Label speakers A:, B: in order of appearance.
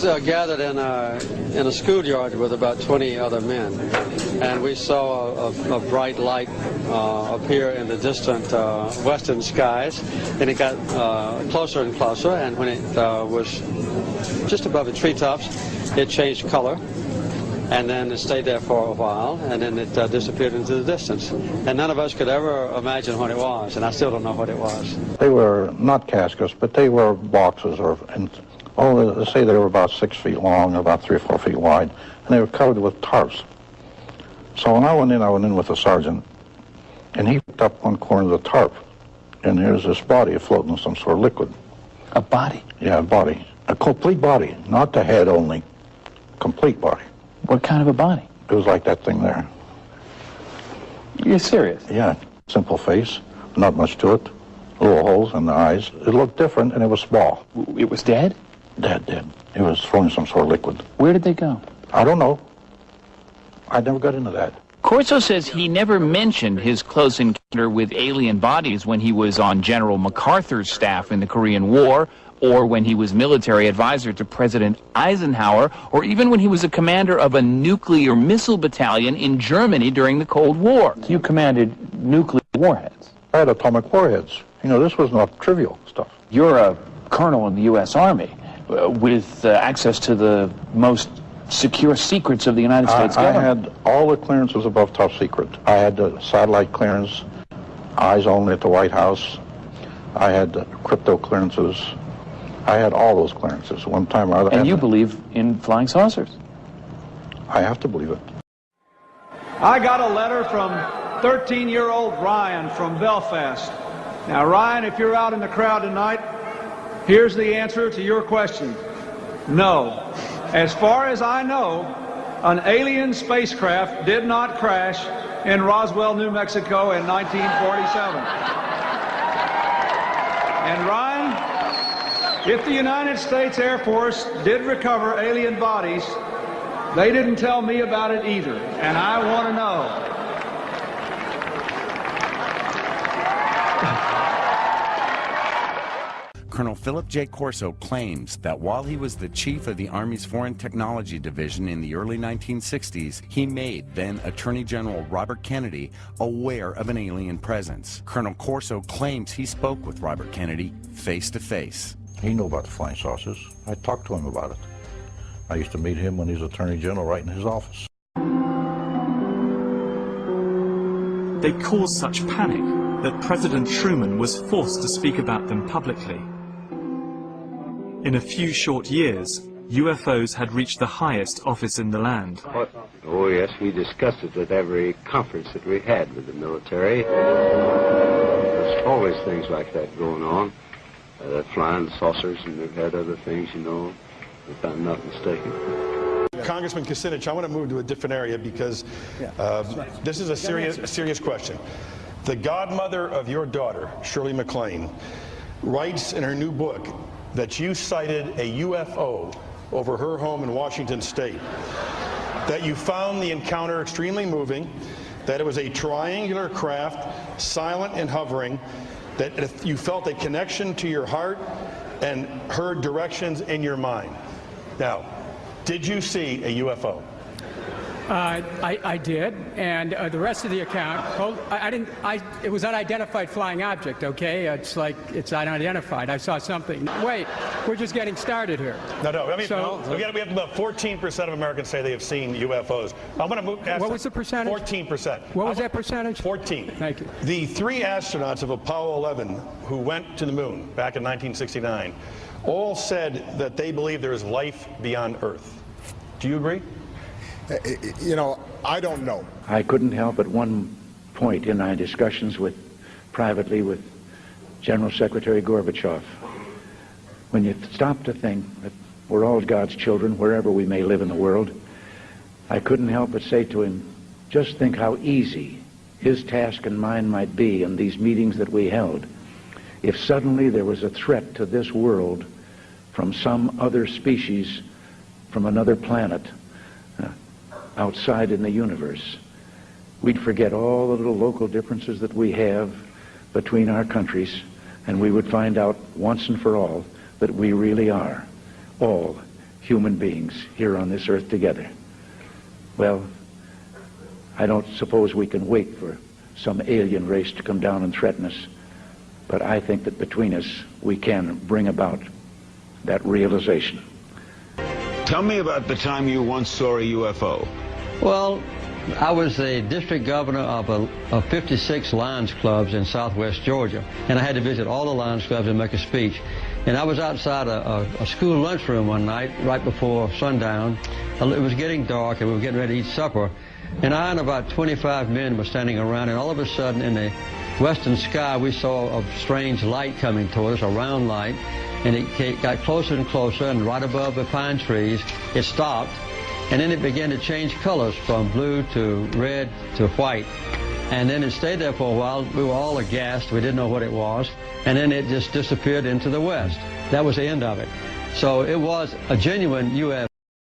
A: Gathered in a schoolyard with about 20 other men, and we saw a bright light appear in the distant western skies, and it got closer and closer, and when it was just above the treetops, it changed color, and then it stayed there for a while, and then it disappeared into the distance. And none of us could ever imagine what it was, and I still don't know what it was.
B: They were not caskets, but they were boxes, they say they were about 6 feet long, about 3 or 4 feet wide, and they were covered with tarps. So when I went in with a sergeant, and he picked up one corner of the tarp, and there's this body floating in some sort of liquid.
C: A body?
B: Yeah, a body. A complete body, not the head only. Complete body.
C: What kind of a body?
B: It was like that thing there.
C: You're serious?
B: Yeah, simple face, not much to it, little holes in the eyes. It looked different, and it was small.
C: It was dead?
B: Dead. It was thrown in some sort of liquid.
C: Where did they go?
B: I don't know. I never got into that.
D: Corso says he never mentioned his close encounter with alien bodies when he was on General MacArthur's staff in the Korean War, or when he was military advisor to President Eisenhower, or even when he was a commander of a nuclear missile battalion in Germany during the Cold War.
C: You commanded nuclear warheads.
B: I had atomic warheads. You know, this was not trivial stuff.
C: You're a colonel in the U.S. Army with access to the most secure secrets of the United States government.
B: I had all the clearances above top secret. I had the satellite clearance, eyes only at the White House. I had the crypto clearances. I had all those clearances. One time or other.
C: And you believe in flying saucers?
B: I have to believe it.
E: I got a letter from 13-year-old Ryan from Belfast. Now, Ryan, if you're out in the crowd tonight, here's the answer to your question. No. As far as I know, an alien spacecraft did not crash in Roswell, New Mexico in 1947. And Ryan, if the United States Air Force did recover alien bodies, they didn't tell me about it either, and I want to know.
F: Colonel Philip J. Corso claims that while he was the chief of the Army's Foreign Technology Division in the early 1960s, he made then Attorney General Robert Kennedy aware of an alien presence. Colonel Corso claims he spoke with Robert Kennedy face to face.
B: He knew about the flying saucers. I talked to him about it. I used to meet him when he was Attorney General right in his office.
G: They caused such panic that President Truman was forced to speak about them publicly. In a few short years, UFOs had reached the highest office in the land.
H: Oh yes, we discussed it at every conference that we had with the military. There's always things like that going on. Flying saucers, and they've had other things, you know, if I'm not mistaken.
I: Congressman Kucinich, I want to move to a different area because this is a serious question. The godmother of your daughter, Shirley MacLaine, writes in her new book that you cited a UFO over her home in Washington State, that you found the encounter extremely moving, that it was a triangular craft, silent and hovering, that if you felt a connection to your heart and heard directions in your mind. Now, did you see a UFO?
J: I did, and the rest of the account, it was unidentified flying object, okay? It's like, it's unidentified. I saw something. Wait, we're just getting started here.
I: No, I mean, we have about 14% of Americans say they have seen UFOs. I'm going to move past.
J: What was the percentage?
I: 14%.
J: What was that percentage?
I: 14.
J: Thank you.
I: The 3 astronauts of Apollo 11 who went to the moon back in 1969 all said that they believe there is life beyond Earth. Do you agree?
K: You know, I don't know.
L: I couldn't help at one point in my discussions privately with General Secretary Gorbachev, when you stop to think that we're all God's children wherever we may live in the world, I couldn't help but say to him, just think how easy his task and mine might be in these meetings that we held if suddenly there was a threat to this world from some other species, from another planet, outside in the universe. We'd forget all the little local differences that we have between our countries, and we would find out once and for all that we really are all human beings here on this earth together. Well, I don't suppose we can wait for some alien race to come down and threaten us, but I think that between us we can bring about that realization.
M: Tell me about the time you once saw a UFO.
A: Well, I was the district governor of 56 Lions clubs in southwest Georgia, and I had to visit all the Lions clubs and make a speech. And I was outside a school lunchroom one night, right before sundown. It was getting dark, and we were getting ready to eat supper. And I and about 25 men were standing around, and all of a sudden, in the western sky, we saw a strange light coming toward us, a round light. And it got closer and closer, and right above the pine trees, it stopped. And then it began to change colors from blue to red to white. And then it stayed there for a while. We were all aghast. We didn't know what it was. And then it just disappeared into the west. That was the end of it. So it was a genuine UFO.